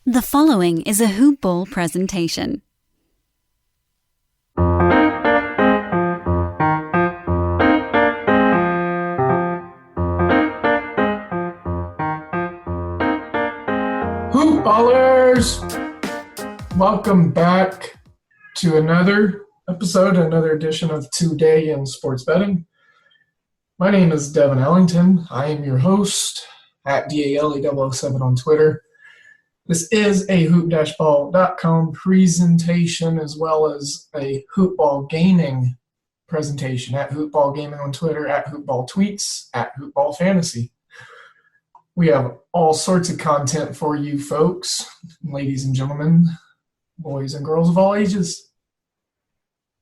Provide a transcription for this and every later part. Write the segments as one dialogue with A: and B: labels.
A: The following is a Hoop Ball presentation.
B: Hoop Ballers! Welcome back to another episode, another edition of Today in Sports Betting. My name is Devin Ellington. I am your host at DALE007 on Twitter. This is a hoop-ball.com presentation as well as a Hoopball Gaming presentation at Hoopball Gaming on Twitter, at Hoopball Tweets, at Hoopball Fantasy. We have all sorts of content for you folks, ladies and gentlemen, boys and girls of all ages.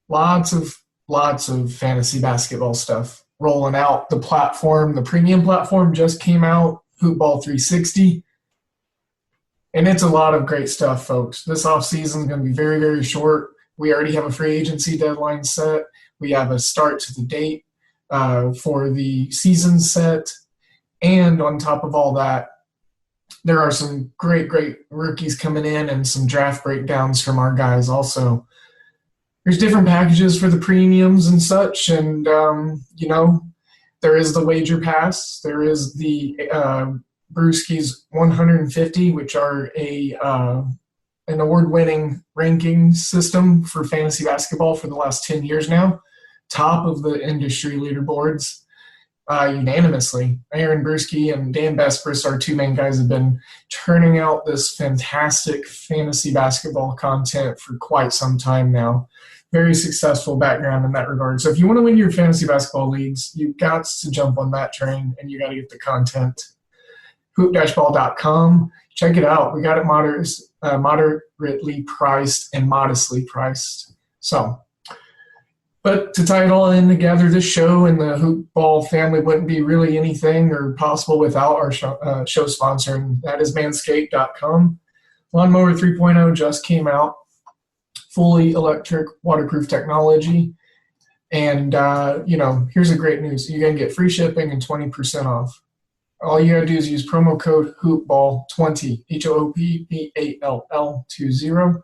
B: Lots of fantasy basketball stuff rolling out. The platform, the premium platform just came out, Hoopball 360. And it's a lot of great stuff, folks. This offseason is going to be very, very short. We already have a free agency deadline set. We have a start to the date for the season set. And on top of all that, there are some great rookies coming in and some draft breakdowns from our guys also. There's different packages for the premiums and such. And, there is the Wager Pass. There is the Brewski's 150, which are an award-winning ranking system for fantasy basketball for the last 10 years now. Top of the industry leaderboards unanimously. Aaron Brewski and Dan Bespris, our two main guys, have been turning out this fantastic fantasy basketball content for quite some time now. Very successful background in that regard. So if you want to win your fantasy basketball leagues, you've got to jump on that train and you got to get the content. Hoop-ball.com. Check it out. We got it moderately priced and modestly priced. But to tie it all in together, this show and the Hoop Ball family wouldn't be really anything or possible without our show sponsor, and that is Manscaped.com. Lawnmower 3.0 just came out. Fully electric, waterproof technology. And, here's the great news. You're going to get free shipping and 20% off. All you got to do is use promo code HOOPBALL20, HOOPBALL20,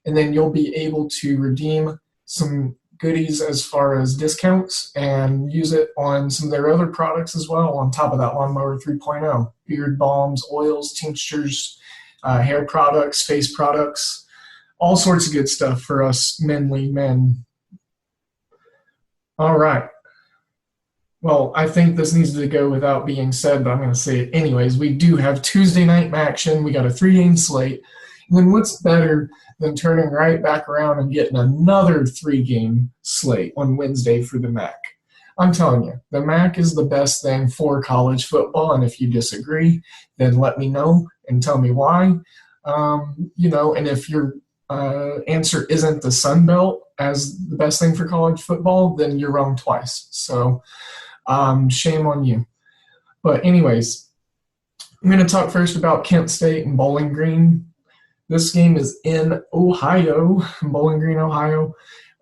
B: and then you'll be able to redeem some goodies as far as discounts and use it on some of their other products as well on top of that Lawnmower 3.0. Beard balms, oils, tinctures, hair products, face products, all sorts of good stuff for us manly men. All right. Well, I think this needs to go without being said, but I'm going to say it anyways. We do have Tuesday night MACtion. We got a 3-game slate. And then what's better than turning right back around and getting another 3-game slate on Wednesday for the MAC? I'm telling you, the MAC is the best thing for college football, and if you disagree, then let me know and tell me why. And if your answer isn't the Sun Belt as the best thing for college football, then you're wrong twice. So shame on you. But anyways, I'm going to talk first about Kent State and Bowling Green. This game is in Ohio, Bowling Green, Ohio.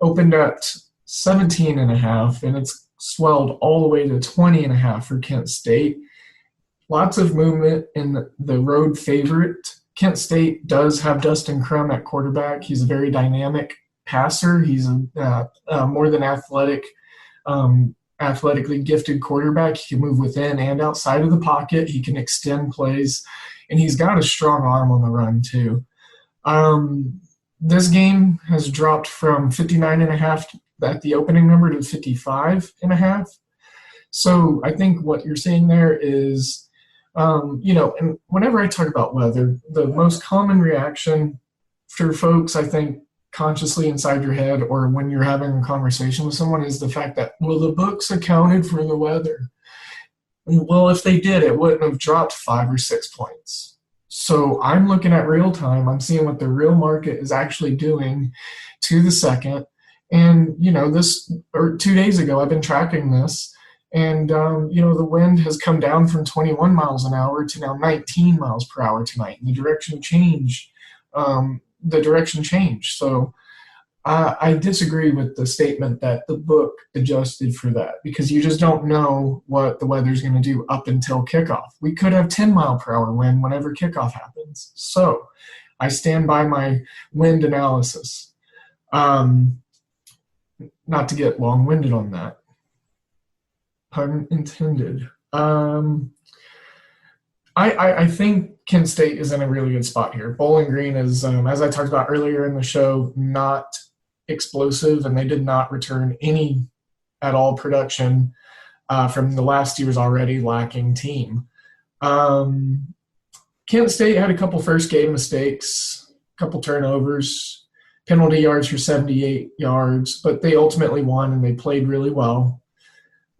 B: Opened at 17.5, and it's swelled all the way to 20.5 for Kent State. Lots of movement in the road favorite. Kent State does have Dustin Crum at quarterback. He's a very dynamic passer. He's a more than athletically gifted quarterback. He can move within and outside of the pocket. He can extend plays, and he's got a strong arm on the run too. This game has dropped from 59.5 at the opening number to 55.5. So I think what you're seeing there is, and whenever I talk about weather, the most common reaction for folks, I think, consciously inside your head or when you're having a conversation with someone is the fact that, well, the books accounted for the weather. Well, if they did, it wouldn't have dropped 5 or 6 points. So I'm looking at real time. I'm seeing what the real market is actually doing to the second. And, 2 days ago, I've been tracking this. And, the wind has come down from 21 miles an hour to now 19 miles per hour tonight. And the direction changed. So I disagree with the statement that the book adjusted for that because you just don't know what the weather's going to do up until kickoff. We could have 10-mile-per-hour wind whenever kickoff happens. So I stand by my wind analysis. Not to get long-winded on that. Pun intended. I think Kent State is in a really good spot here. Bowling Green is, as I talked about earlier in the show, not explosive, and they did not return any at all production from the last year's already lacking team. Kent State had a couple first game mistakes, a couple turnovers, penalty yards for 78 yards, but they ultimately won and they played really well.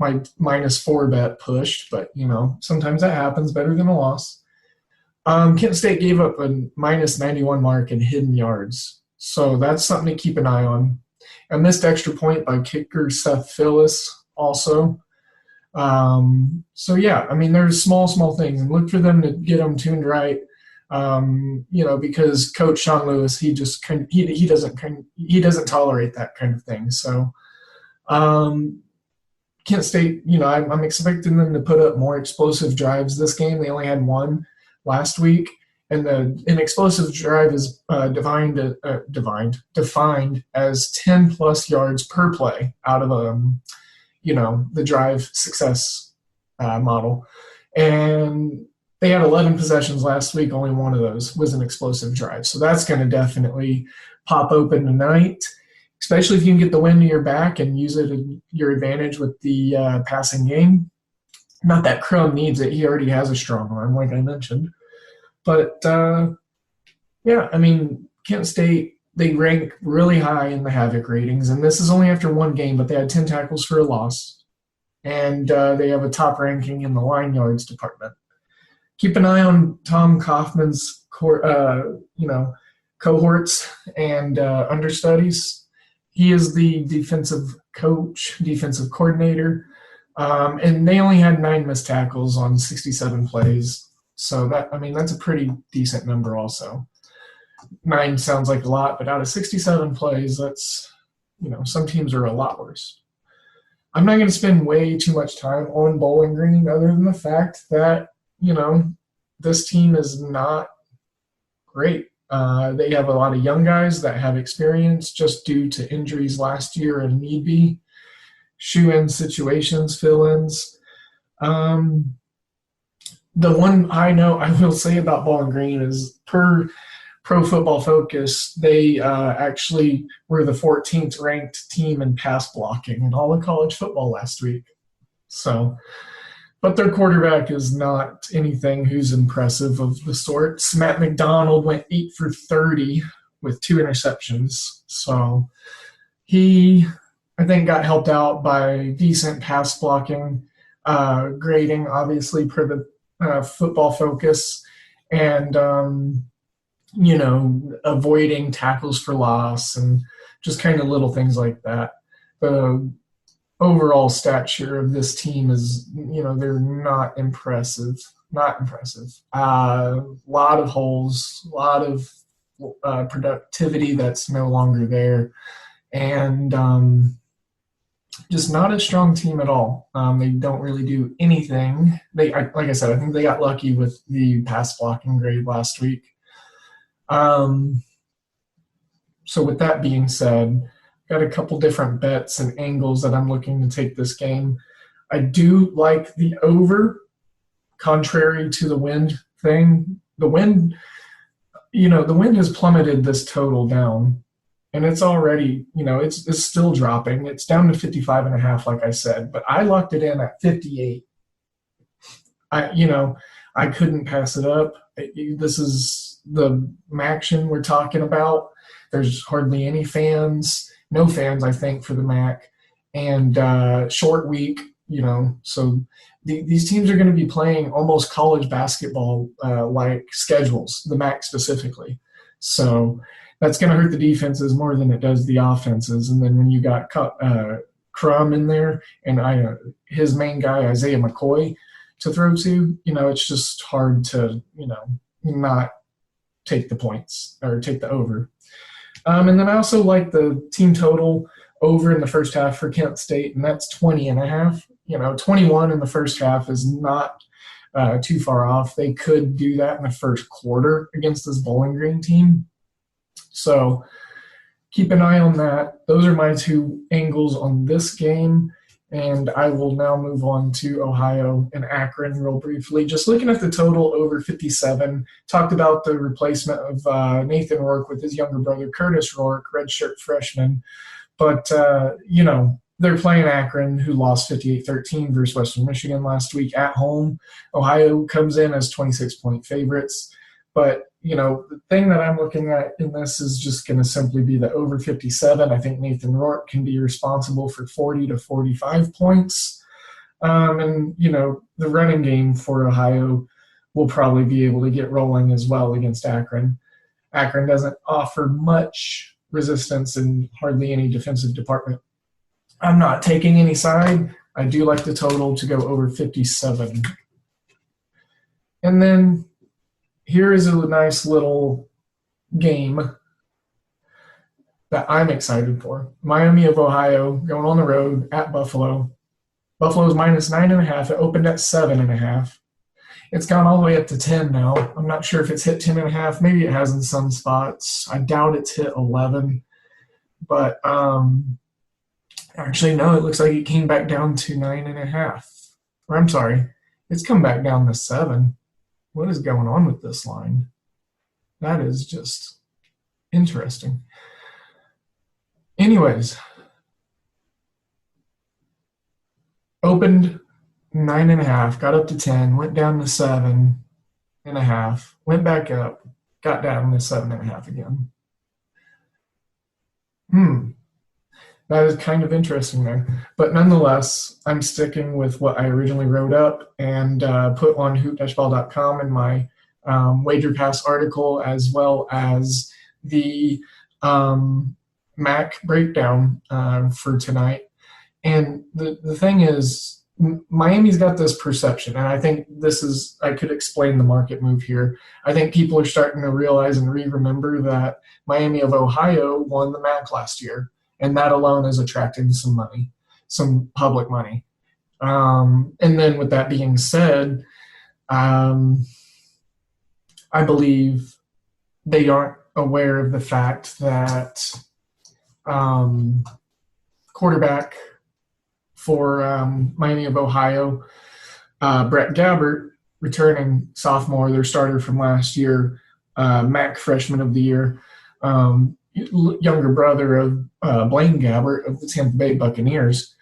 B: My -4 bet pushed, but sometimes that happens. Better than a loss. Kent State gave up a -91 mark in hidden yards, so that's something to keep an eye on. A missed extra point by kicker Seth Phillips also. So yeah, I mean there's small things, and look for them to get them tuned right. Because Coach Sean Lewis, he doesn't tolerate that kind of thing. So. Kent State, I'm expecting them to put up more explosive drives this game. They only had one last week, and an explosive drive is defined as 10-plus yards per play out of the drive success model. And they had 11 possessions last week. Only one of those was an explosive drive. So that's going to definitely pop open tonight, especially if you can get the wind to your back and use it to your advantage with the passing game. Not that Crum needs it. He already has a strong arm, like I mentioned. But, Kent State, they rank really high in the Havoc ratings, and this is only after one game, but they had 10 tackles for a loss, and they have a top ranking in the line yards department. Keep an eye on Tom Kaufman's cohorts and understudies. He is the defensive coordinator, and they only had 9 missed tackles on 67 plays. So that's a pretty decent number also. 9 sounds like a lot, but out of 67 plays, that's, some teams are a lot worse. I'm not going to spend way too much time on Bowling Green other than the fact that, this team is not great. They have a lot of young guys that have experience just due to injuries last year and need be. Shoe-in situations, fill-ins. The one I know I will say about Bowling Green is per Pro Football Focus, they actually were the 14th ranked team in pass blocking in all of college football last week. So, but their quarterback is not anything who's impressive of the sorts. Matt McDonald went 8 for 30 with 2 interceptions. So he, I think, got helped out by decent pass blocking, grading, obviously, per the Football Focus, and, avoiding tackles for loss and just kind of little things like that. The overall stature of this team is, they're not impressive. Not impressive. A lot of holes, a lot of productivity that's no longer there, and just not a strong team at all. They don't really do anything. Like I said, I think they got lucky with the pass blocking grade last week. So with that being said, got a couple different bets and angles that I'm looking to take this game. I do like the over, contrary to the wind thing. The wind has plummeted this total down, and it's already, it's still dropping. It's down to 55.5, like I said, but I locked it in at 58. I couldn't pass it up. This is the MACtion we're talking about. There's hardly any fans, no fans, I think, for the MAC, and short week, so these teams are going to be playing almost college basketball like schedules, the MAC specifically. So that's going to hurt the defenses more than it does the offenses. And then when you got Crum in there and his main guy, Isaiah McCoy, to throw to, it's just hard to, not take the points or take the over. And then I also like the team total over in the first half for Kent State, and that's 20.5. 21 in the first half is not too far off. They could do that in the first quarter against this Bowling Green team. So keep an eye on that. Those are my two angles on this game. And I will now move on to Ohio and Akron real briefly. Just looking at the total over 57, talked about the replacement of Nathan Rourke with his younger brother, Curtis Rourke, redshirt freshman. But, they're playing Akron, who lost 58-13 versus Western Michigan last week at home. Ohio comes in as 26-point favorites. But, the thing that I'm looking at in this is just going to simply be the over 57. I think Nathan Rourke can be responsible for 40 to 45 points. The running game for Ohio will probably be able to get rolling as well against Akron. Akron doesn't offer much resistance and hardly any defensive department. I'm not taking any side. I do like the total to go over 57. And then here is a nice little game that I'm excited for. Miami of Ohio going on the road at Buffalo. Buffalo's minus 9.5. It opened at 7.5. It's gone all the way up to 10 now. I'm not sure if it's hit 10.5. Maybe it has in some spots. I doubt it's hit 11. But actually, no, it looks like it came back down to 9.5. Or I'm sorry, it's come back down to 7. What is going on with this line? That is just interesting. Anyways, opened 9.5, got up to 10, went down to 7.5, went back up, got down to 7.5 again. That is kind of interesting there. But nonetheless, I'm sticking with what I originally wrote up and put on hoop-ball.com in my Wager Pass article, as well as the MAC breakdown for tonight. And the thing is, Miami's got this perception, and I think I could explain the market move here. I think people are starting to realize and remember that Miami of Ohio won the MAC last year. And that alone is attracting some money, some public money. And then with that being said, I believe they aren't aware of the fact that quarterback for Miami of Ohio, Brett Gabbert, returning sophomore, their starter from last year, MAC freshman of the year, younger brother of Blaine Gabbert of the Tampa Bay Buccaneers.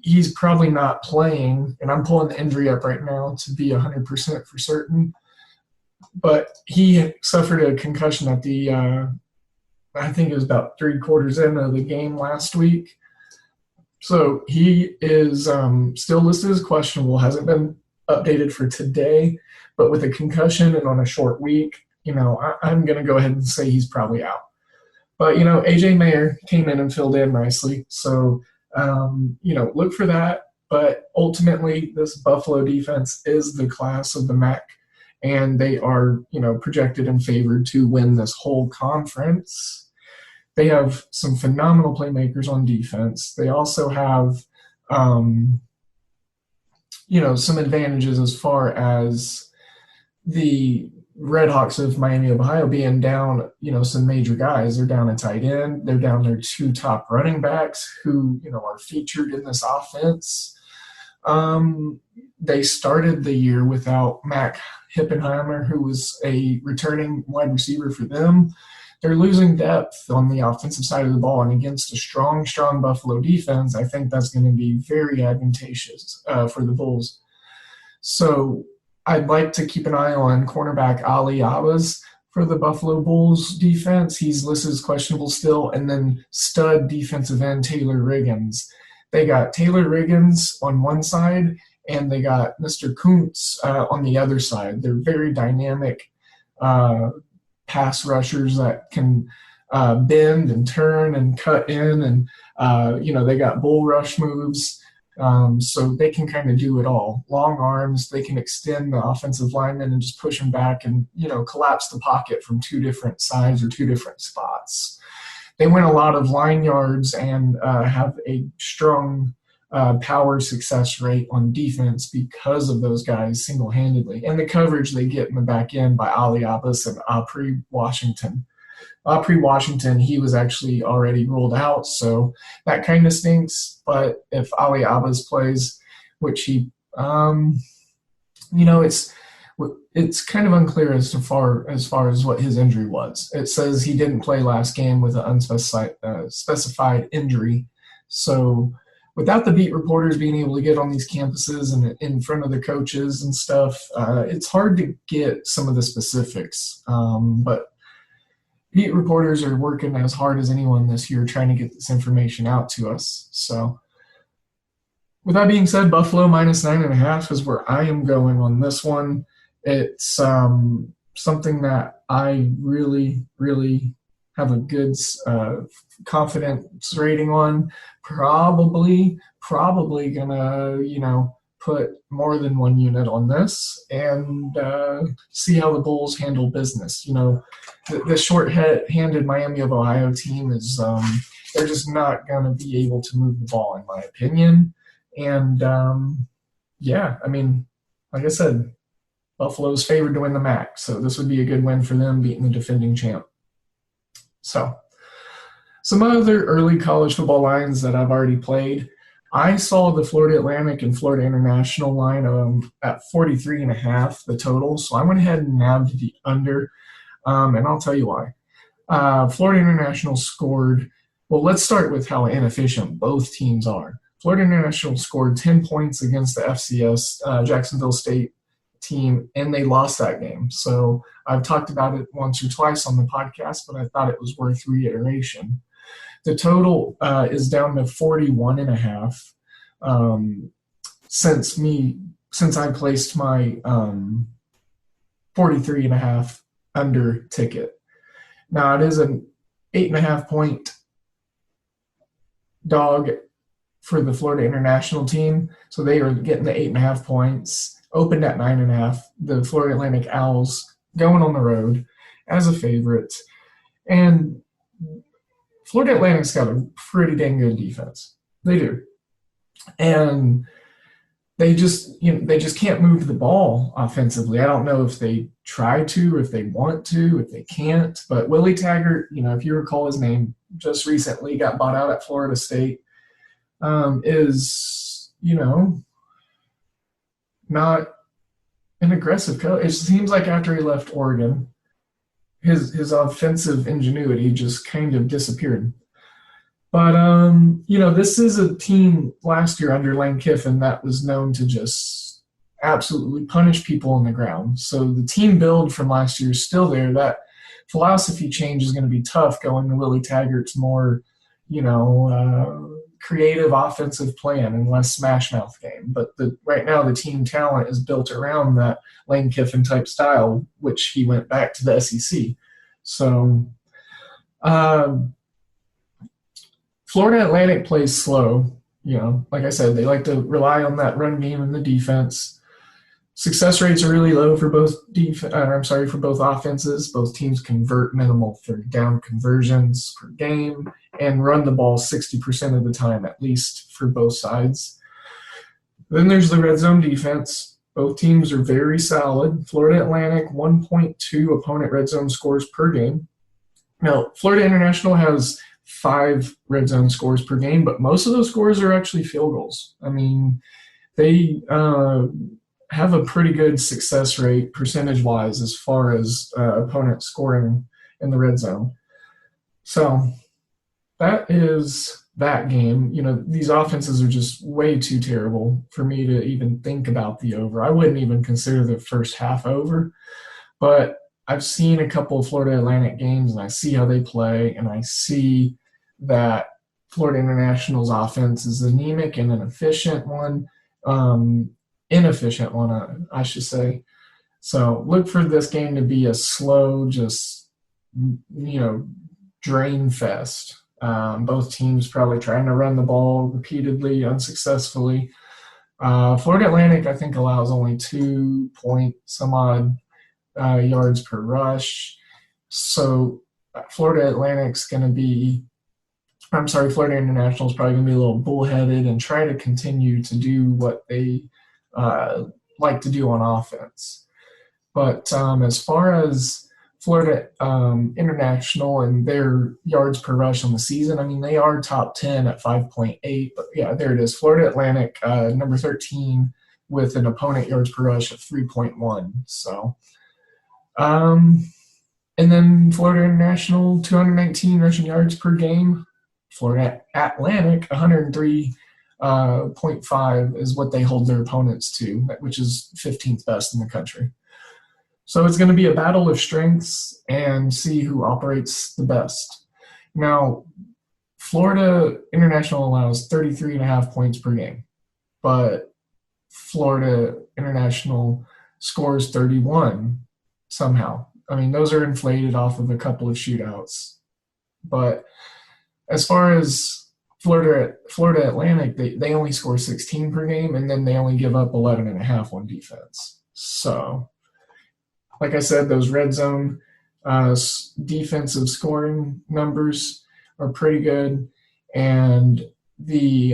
B: He's probably not playing, and I'm pulling the injury up right now to be 100% for certain, but he suffered a concussion at the I think it was about 3/4 into the game last week. So he is still listed as questionable, hasn't been updated for today, but with a concussion and on a short week, I'm going to go ahead and say he's probably out. But, A.J. Mayer came in and filled in nicely. So, look for that. But ultimately, this Buffalo defense is the class of the MAC, and they are, projected and favored to win this whole conference. They have some phenomenal playmakers on defense. They also have, some advantages as far as the Redhawks of Miami of Ohio being down, some major guys. They're down a tight end. They're down their 2 top running backs who, are featured in this offense. They started the year without Mac Hippenheimer, who was a returning wide receiver for them. They're losing depth on the offensive side of the ball, and against a strong Buffalo defense, I think that's going to be very advantageous for the Bulls. So I'd like to keep an eye on cornerback Ali Abbas for the Buffalo Bulls defense. He's listed as questionable still, and then stud defensive end Taylor Riggins. They got Taylor Riggins on one side, and they got Mr. Kuntz on the other side. They're very dynamic pass rushers that can bend and turn and cut in, and they got bull rush moves. So they can kind of do it all. Long arms, they can extend the offensive lineman and just push them back and, collapse the pocket from two different sides or two different spots. They win a lot of line yards and have a strong power success rate on defense because of those guys single-handedly. And the coverage they get in the back end by Ali Abbas and Apri Washington. Apri Washington, he was actually already ruled out, so that kind of stinks. But if Ali Abbas plays, which he, it's kind of unclear as far as what his injury was. It says he didn't play last game with an unspecified specified injury. So without the beat reporters being able to get on these campuses and in front of the coaches and stuff, it's hard to get some of the specifics. But beat reporters are working as hard as anyone this year trying to get this information out to us. So with that being said, Buffalo minus 9.5 is where I am going on this one. It's something that I really, really have a good confidence rating on. Probably gonna, put more than one unit on this and see how the Bulls handle business. The short-handed Miami of Ohio team is they're just not going to be able to move the ball, in my opinion. And, like I said, Buffalo's favored to win the MAC, so this would be a good win for them, beating the defending champ. So some other early college football lines that I've already played. I saw the Florida Atlantic and Florida International line at 43.5, the total. So I went ahead and nabbed the under, and I'll tell you why. Florida International scored – well, let's start with how inefficient both teams are. Florida International scored 10 points against the FCS Jacksonville State team, and they lost that game. So I've talked about it once or twice on the podcast, but I thought it was worth reiteration. The total is down to 41.5 since I placed my 43.5 under ticket. Now it is an 8.5 point dog for the Florida International team, so they are getting the 8.5 points. Opened at 9.5. The Florida Atlantic Owls going on the road as a favorite, and Florida Atlantic's got a pretty dang good defense. They do. And they just can't move the ball offensively. I don't know if they try to, or if they want to, if they can't. But Willie Taggart, if you recall his name, just recently got bought out at Florida State, is, not an aggressive coach. It seems like after he left Oregon, his offensive ingenuity just kind of disappeared. But, this is a team last year under Lane Kiffin that was known to just absolutely punish people on the ground. So the team build from last year is still there. That philosophy change is going to be tough going to Willie Taggart's more, creative offensive plan and less smash mouth game. But right now the team talent is built around that Lane Kiffin type style, which he went back to the SEC. So Florida Atlantic plays slow. Like I said, they like to rely on that run game and the defense. Success rates are really low for both for both offenses. Both teams convert minimal third down conversions per game and run the ball 60% of the time, at least for both sides. Then there's the red zone defense. Both teams are very solid. Florida Atlantic, 1.2 opponent red zone scores per game. Now, Florida International has 5 red zone scores per game, but most of those scores are actually field goals. I mean, they have a pretty good success rate percentage-wise as far as opponent scoring in the red zone. So that is that game. These offenses are just way too terrible for me to even think about the over. I wouldn't even consider the first half over, but I've seen a couple of Florida Atlantic games, and I see how they play, and I see that Florida International's offense is anemic and an inefficient one, I should say. So look for this game to be a slow, just, drain fest. Both teams probably trying to run the ball repeatedly, unsuccessfully. Florida Atlantic, I think, allows only 2 point some odd yards per rush. So Florida International is probably going to be a little bullheaded and try to continue to do what they like to do on offense. But as far as Florida International and their yards per rush on the season, I mean, they are top 10 at 5.8. But yeah, there it is. Florida Atlantic, number 13, with an opponent yards per rush of 3.1. So, and then Florida International, 219 rushing yards per game. Florida Atlantic, 103.5 is what they hold their opponents to, which is 15th best in the country. So it's going to be a battle of strengths and see who operates the best. Now, Florida International allows 33.5 points per game, but Florida International scores 31 somehow. I mean, those are inflated off of a couple of shootouts. But as far as Florida Atlantic, they only score 16 per game, and then they only give up 11.5 on defense. So, like I said, those red zone defensive scoring numbers are pretty good, and the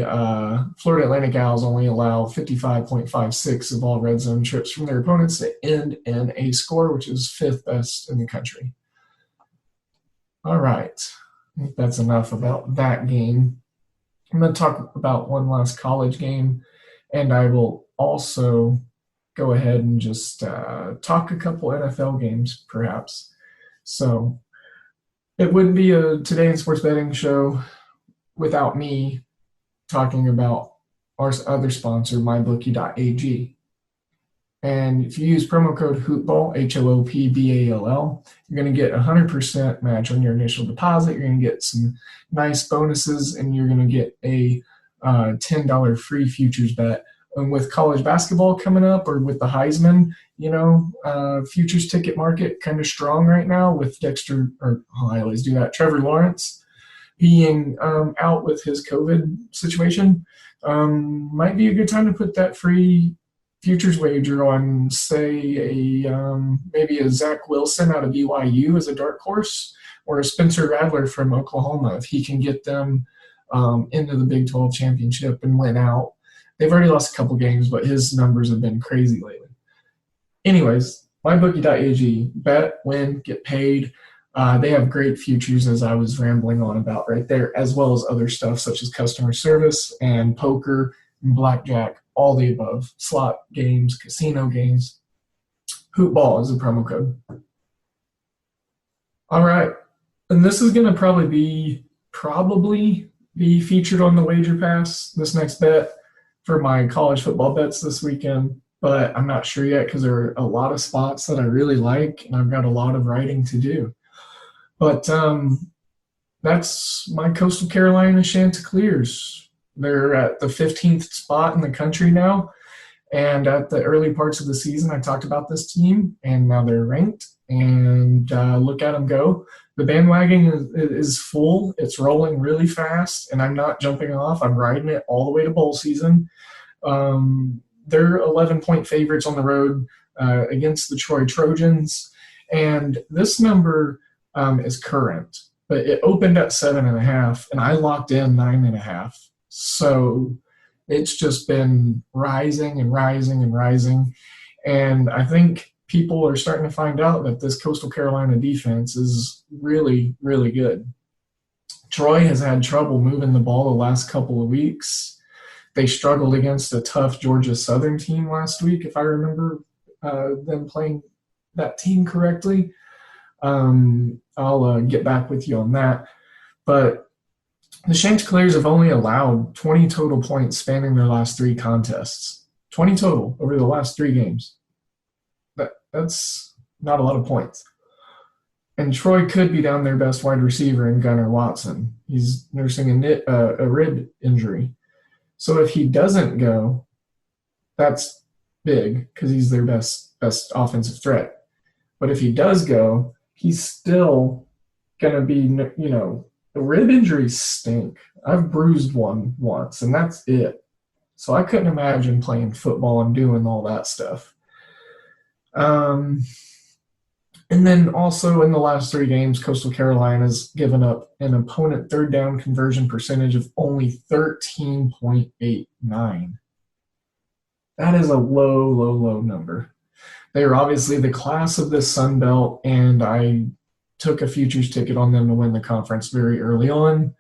B: Florida Atlantic Owls only allow 55.56 of all red zone trips from their opponents to end in a score, which is 5th best in the country. All right. I think that's enough about that game. I'm going to talk about one last college game, and I will also go ahead and just talk a couple NFL games, perhaps. So it wouldn't be a Today in Sports Betting show without me talking about our other sponsor, mybookie.ag. And if you use promo code HOOPBALL, HOOPBALL, you're going to get 100% match on your initial deposit. You're going to get some nice bonuses, and you're going to get a $10 free futures bet. And with college basketball coming up, or with the Heisman, futures ticket market kind of strong right now with Trevor Lawrence being out with his COVID situation, might be a good time to put that free futures wager on, say, maybe a Zach Wilson out of BYU as a dark horse, or a Spencer Rattler from Oklahoma if he can get them into the Big 12 championship and win out. They've already lost a couple games, but his numbers have been crazy lately. Anyways, mybookie.ag, bet, win, get paid. They have great futures, as I was rambling on about right there, as well as other stuff such as customer service and poker and blackjack, all the above, slot games, casino games. Hoopball is the promo code. All right, and this is going to probably be featured on the Wager Pass, this next bet, for my college football bets this weekend, but I'm not sure yet because there are a lot of spots that I really like, and I've got a lot of writing to do. But that's my Coastal Carolina Chanticleers. They're at the 15th spot in the country now, and at the early parts of the season, I talked about this team, and now they're ranked, and look at them go. The bandwagon is full. It's rolling really fast, and I'm not jumping off. I'm riding it all the way to bowl season. They're 11-point favorites on the road against the Troy Trojans, and this number is current, but it opened at 7.5, and I locked in 9.5. So it's just been rising and rising and rising, and I think people are starting to find out that this Coastal Carolina defense is really, really good. Troy has had trouble moving the ball the last couple of weeks. They struggled against a tough Georgia Southern team last week, if I remember them playing that team correctly. I'll get back with you on that. But the Chanticleers have only allowed 20 total points spanning their last 3 contests. 20 total over the last 3 games. That's not a lot of points. And Troy could be down their best wide receiver in Gunnar Watson. He's nursing a rib injury. So if he doesn't go, that's big because he's their best offensive threat. But if he does go, he's still going to be, The rib injuries stink. I've bruised one once, and that's it. So I couldn't imagine playing football and doing all that stuff. And then also in the last 3 games, Coastal Carolina's given up an opponent third down conversion percentage of only 13.89. That is a low, low, low number. They are obviously the class of this Sun Belt, and I took a futures ticket on them to win the conference very early on.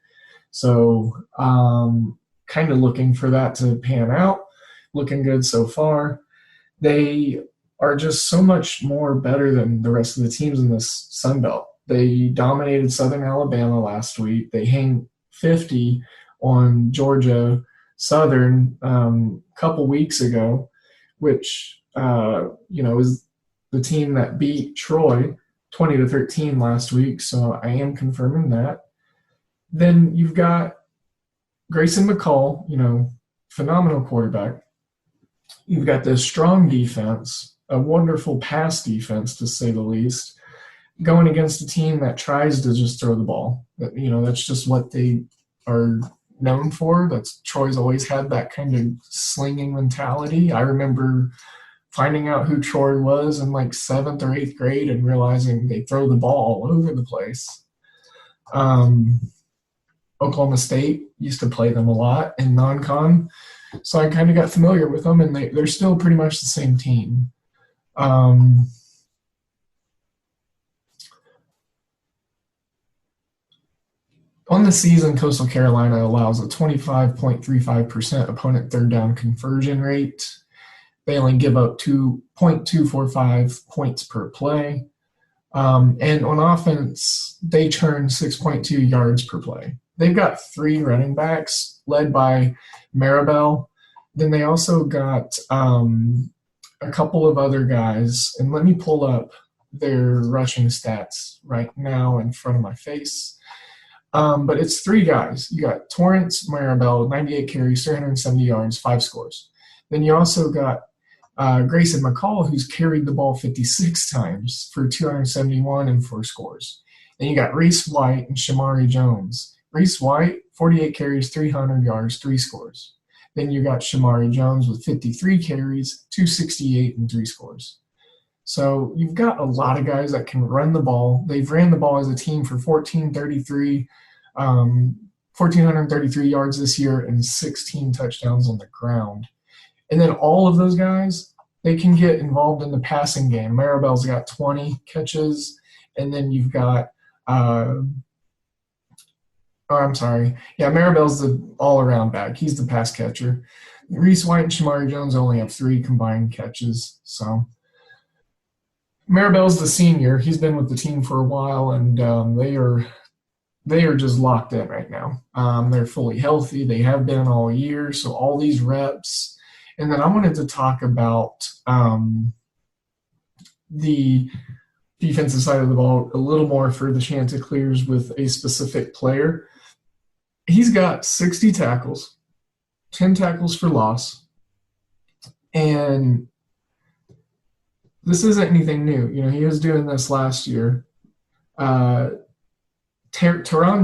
B: So kind of looking for that to pan out. Looking good so far. They are just so much more better than the rest of the teams in this Sun Belt. They dominated Southern Alabama last week. They hang 50 on Georgia Southern a couple weeks ago, which is the team that beat Troy 20-13 last week. So I am confirming that. Then you've got Grayson McCall, phenomenal quarterback. You've got this strong defense, a wonderful pass defense, to say the least, going against a team that tries to just throw the ball. That's just what they are known for. Troy's always had that kind of slinging mentality. I remember finding out who Troy was in like 7th or 8th grade and realizing they throw the ball all over the place. Oklahoma State used to play them a lot in non-con, so I kind of got familiar with them, and they're still pretty much the same team. On the season, Coastal Carolina allows a 25.35% opponent third down conversion rate. They only give up 2.245 points per play. And on offense, they churn 6.2 yards per play. They've got 3 running backs led by Maribel. Then they also got a couple of other guys. And let me pull up their rushing stats right now in front of my face. But it's 3 guys. You got Torrance Maribel, 98 carries, 370 yards, 5 scores. Then you also got Grayson McCall, who's carried the ball 56 times for 271 and 4 scores. Then you got Reese White and Shamari Jones. Reese White, 48 carries, 300 yards, 3 scores. Then you got Shamari Jones with 53 carries, 268 and 3 scores. So you've got a lot of guys that can run the ball. They've ran the ball as a team for 1,433 yards this year and 16 touchdowns on the ground. And then all of those guys, they can get involved in the passing game. Maribel's got 20 catches, and then you've got Maribel's the all-around back. He's the pass catcher. Reese White and Shamari Jones only have 3 combined catches. So Maribel's the senior. He's been with the team for a while, and they are just locked in right now. They're fully healthy. They have been all year, so all these reps. And then I wanted to talk about the defensive side of the ball a little more for the Chanticleers with a specific player. He's got 60 tackles, 10 tackles for loss, and this isn't anything new. He was doing this last year. Teron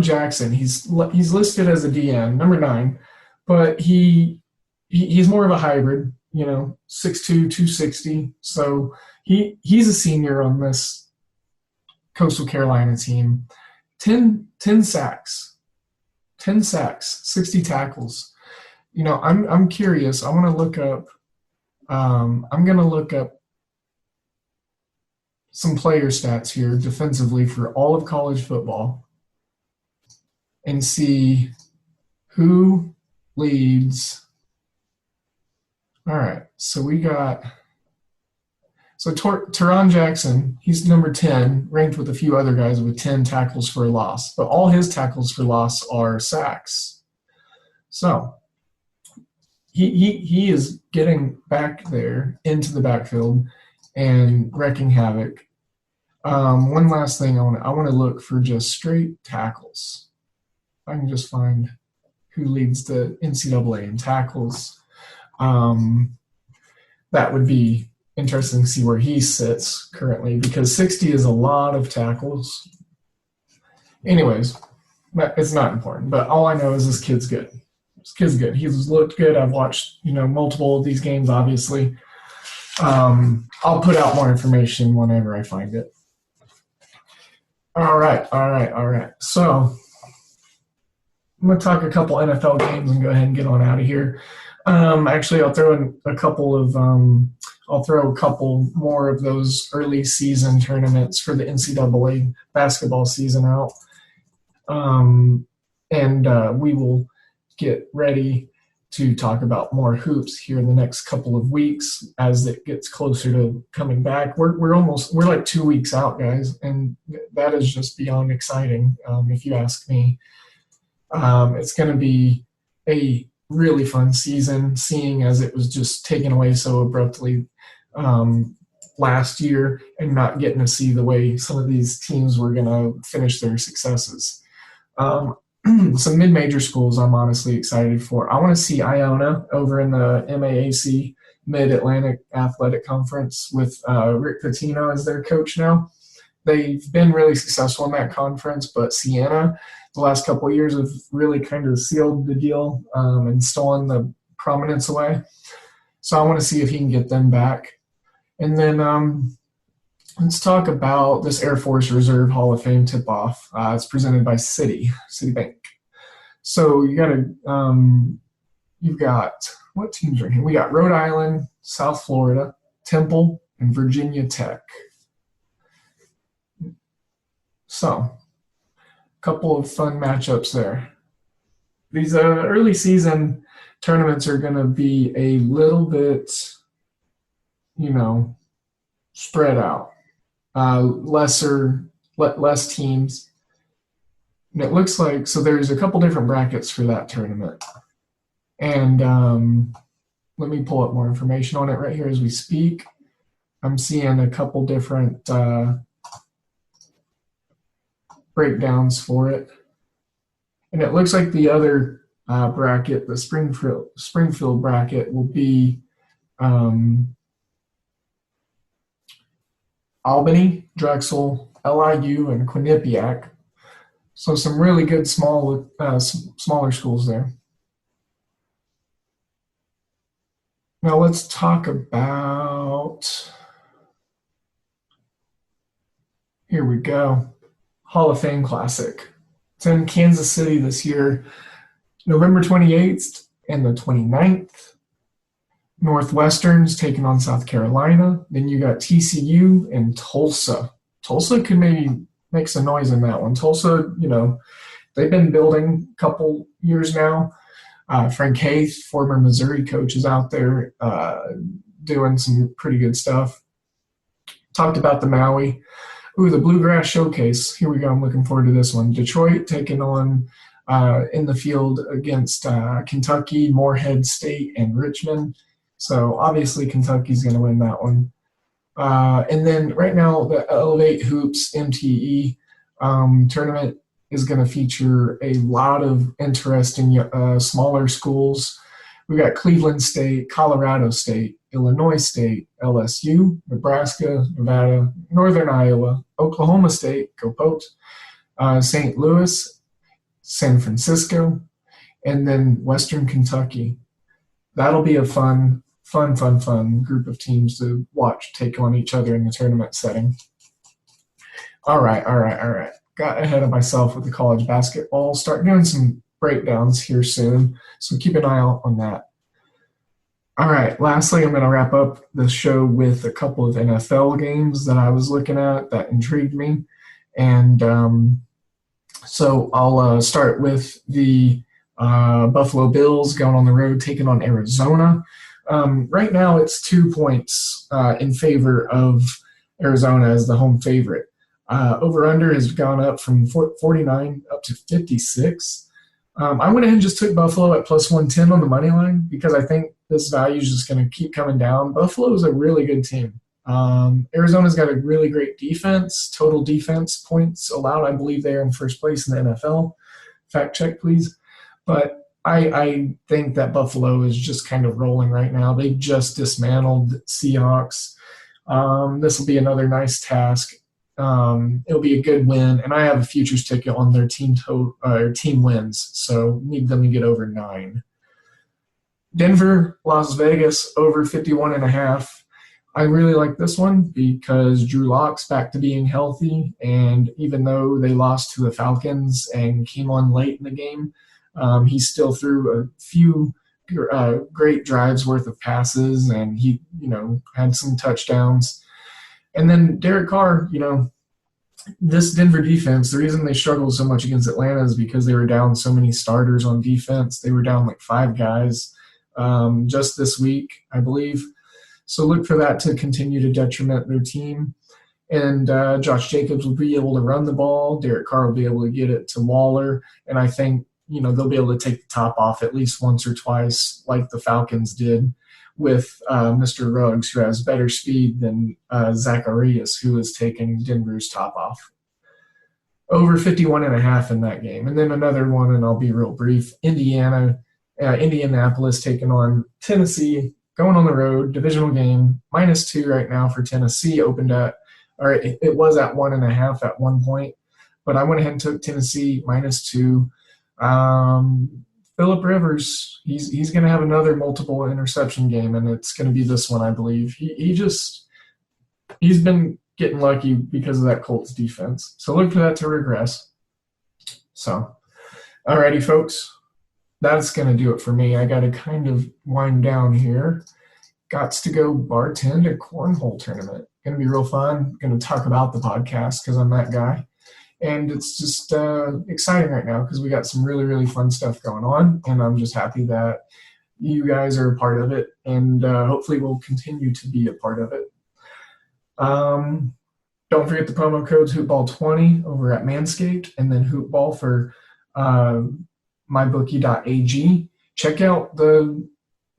B: Jackson, he's listed as a DN, number 9, but he's more of a hybrid, 6'2", 260. So he's a senior on this Coastal Carolina team. 10 sacks, 60 tackles. I'm curious. I want to look up. I'm going to look up some player stats here defensively for all of college football and see who leads. All right, so we got Teron Jackson, he's number 10, ranked with a few other guys with 10 tackles for a loss, but all his tackles for loss are sacks. So he is getting back there into the backfield and wrecking havoc. One last thing, I want to look for just straight tackles. If I can just find who leads the NCAA in tackles. That would be interesting to see where he sits currently, because 60 is a lot of tackles. Anyways, It's not important, but all I know is this kid's good. This kid's good. He's looked good. I've watched, multiple of these games, obviously. I'll put out more information whenever I find it. All right. So I'm going to talk a couple NFL games and go ahead and get on out of here. Actually, I'll throw in a couple of I'll throw a couple more of those early season tournaments for the NCAA basketball season out. And we will get ready to talk about more hoops here in the next couple of weeks as it gets closer to coming back. We're like 2 weeks out, guys, and that is just beyond exciting, if you ask me. It's going to be a really fun season, seeing as it was just taken away so abruptly last year and not getting to see the way some of these teams were going to finish their successes. Some mid-major schools I'm honestly excited for. I want to see Iona over in the MAAC, Mid-Atlantic Athletic Conference, with Rick Pitino as their coach now. They've been really successful in that conference, but Siena, the last couple of years, have really kind of sealed the deal and stolen the prominence away. So I want to see if he can get them back. And then let's talk about this Air Force Reserve Hall of Fame tip-off. It's presented by Citibank. So you've got what teams are here? We got Rhode Island, South Florida, Temple, and Virginia Tech. So a couple of fun matchups there. These early season tournaments are going to be a little bit, spread out. Less teams. And it looks like, so there's a couple different brackets for that tournament. And let me pull up more information on it right here as we speak. I'm seeing a couple different breakdowns for it. And it looks like the other bracket, the Springfield bracket, will be Albany, Drexel, LIU, and Quinnipiac. So some really good smaller schools there. Now let's talk about, here we go, Hall of Fame Classic. It's in Kansas City this year, November 28th and the 29th. Northwestern's taking on South Carolina. Then you got TCU and Tulsa. Tulsa could maybe make some noise in that one. Tulsa, they've been building a couple years now. Frank Haith, former Missouri coach, is out there doing some pretty good stuff. Talked about the Maui. The Bluegrass Showcase. Here we go. I'm looking forward to this one. Detroit taking on in the field against Kentucky, Morehead State, and Richmond. So obviously Kentucky's going to win that one. And then right now the Elevate Hoops MTE tournament is going to feature a lot of interesting smaller schools. We got Cleveland State, Colorado State, Illinois State, LSU, Nebraska, Nevada, Northern Iowa, Oklahoma State, go Pokes, St. Louis, San Francisco, and then Western Kentucky. That'll be a fun group of teams to watch take on each other in the tournament setting. All right. Got ahead of myself with the college basketball. Start doing some breakdowns here soon, so keep an eye out on that. All right, lastly, I'm going to wrap up the show with a couple of NFL games that I was looking at that intrigued me. And so I'll start with the Buffalo Bills going on the road, taking on Arizona. Right now it's 2 points in favor of Arizona as the home favorite. Over-under has gone up from 49 up to 56. I went ahead and just took Buffalo at plus 110 on the money line because I think this value is just going to keep coming down. Buffalo is a really good team. Arizona's got a really great defense, total defense points allowed. I believe they're in first place in the NFL. Fact check, please. But I think that Buffalo is just kind of rolling right now. They just dismantled Seahawks. This will be another nice task. It'll be a good win, and I have a futures ticket on their team wins, so need them to get over 9. Denver, Las Vegas, over 51.5. I really like this one because Drew Lock's back to being healthy, and even though they lost to the Falcons and came on late in the game, he still threw a few great drives worth of passes, and he, had some touchdowns. And then Derek Carr, this Denver defense, the reason they struggled so much against Atlanta is because they were down so many starters on defense. They were down like 5 guys just this week, I believe. So look for that to continue to detriment their team. And Josh Jacobs will be able to run the ball. Derek Carr will be able to get it to Waller. And I think, they'll be able to take the top off at least once or twice like the Falcons did with Mr. Ruggs, who has better speed than Zacharias, who is taking Denver's top off. Over 51.5 in that game. And then another one, and I'll be real brief, Indianapolis taking on Tennessee, going on the road, divisional game, -2 right now for Tennessee, it was at 1.5 at one point, but I went ahead and took Tennessee -2. Phillip Rivers, he's going to have another multiple interception game, and it's going to be this one, I believe. He's been getting lucky because of that Colts defense. So look for that to regress. So, alrighty, folks. That's going to do it for me. I got to kind of wind down here. Gots to go bartend a cornhole tournament. Going to be real fun. Going to talk about the podcast because I'm that guy. And it's just exciting right now because we got some really, really fun stuff going on. And I'm just happy that you guys are a part of it. And hopefully we'll continue to be a part of it. Don't forget the promo codes HoopBall20 over at Manscaped, and then HoopBall for mybookie.ag. Check out the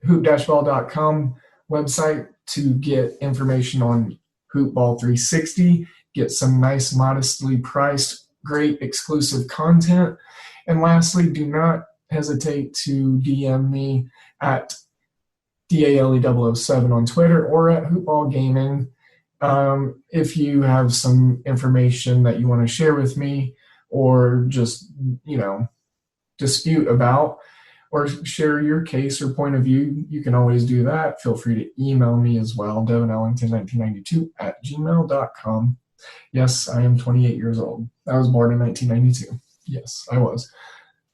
B: hoop-ball.com website to get information on HoopBall 360. Get some nice, modestly priced, great exclusive content. And lastly, do not hesitate to DM me at DALE007 on Twitter or at HoopBall Gaming if you have some information that you want to share with me or just, dispute about or share your case or point of view. You can always do that. Feel free to email me as well, Devin Ellington 1992 at gmail.com. Yes, I am 28 years old. I was born in 1992. Yes, I was.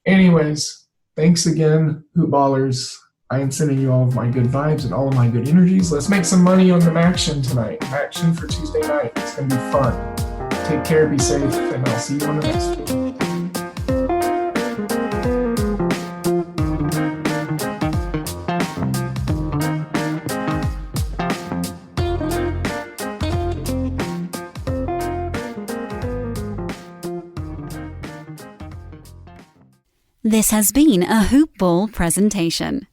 B: Anyways, thanks again, Hoopballers. I am sending you all of my good vibes and all of my good energies. Let's make some money on the MACtion tonight. MACtion for Tuesday night. It's going to be fun. Take care, be safe, and I'll see you on the next video.
A: This has been a Hoop Ball presentation.